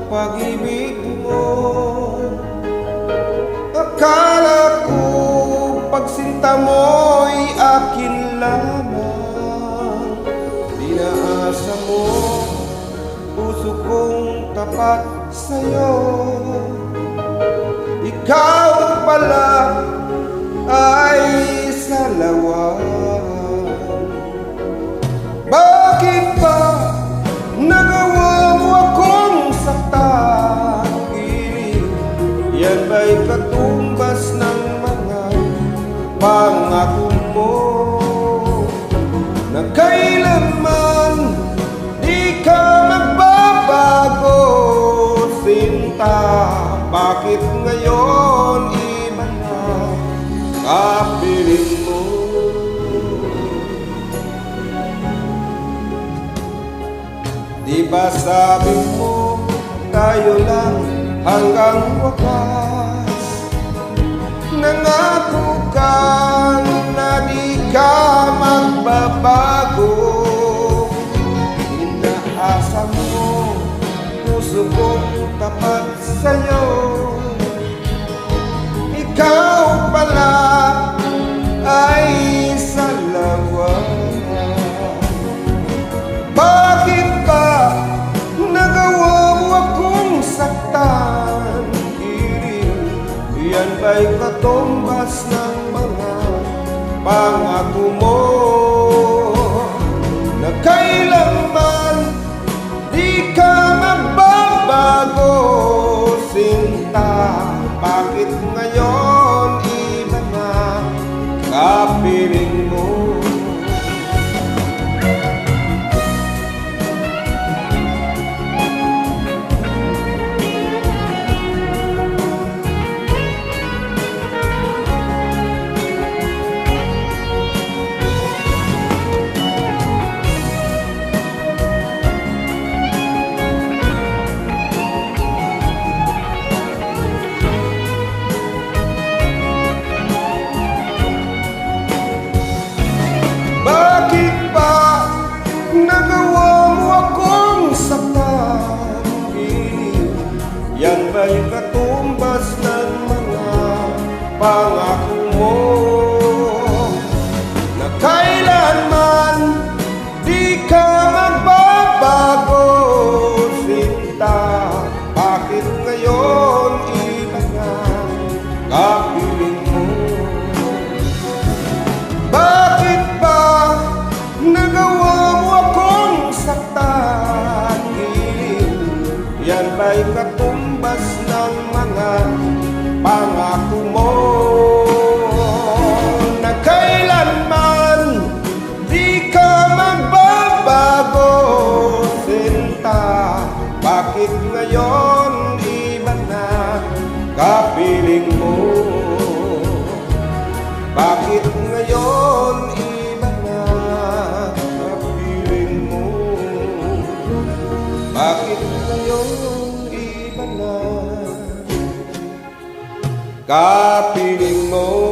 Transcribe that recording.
pag-ibig mo. Akala ko pagsinta mo'y akin lamang. Dinaasa mo puso kong tapat sa'yo. Ikaw pala ay salawan. Bakit ba nagawa mo akong saktan? Yan ba'y katumbas ng mga pangako mo na kailanman di ka magbabago, sinta? Bakit ngayon iba na kapiling mo? Di ba sabi mo tayo lang hanggang wakas? Nangako ka na di ka magbabago. Inaasa mo puso kong tapat sa'yo. Ikaw pala ay salawan. Bakit ba nagawa mo akong saktan? Yan ba'y katumbas ng mga pangako mo na kailanman di ka magbabago, sinta? Bakit ngayon iba na kapiling mo? Nagawa mo akong saktan? Yan ba'y katumbas ng mga pangako mo na kailanman di ka magbabago, sinta? Bakit ngayon iba na kapiling mo? Bakit ba nagawa mo akong saktan? Yan ba'y katumbas ng mga pangako mo na kailanman di ka magbabago, sinta? Bakit ngayon iba na kapiling mo? Bakit ngayon iba na kapiling mo? Bakit ngayon iba na kapiling mo?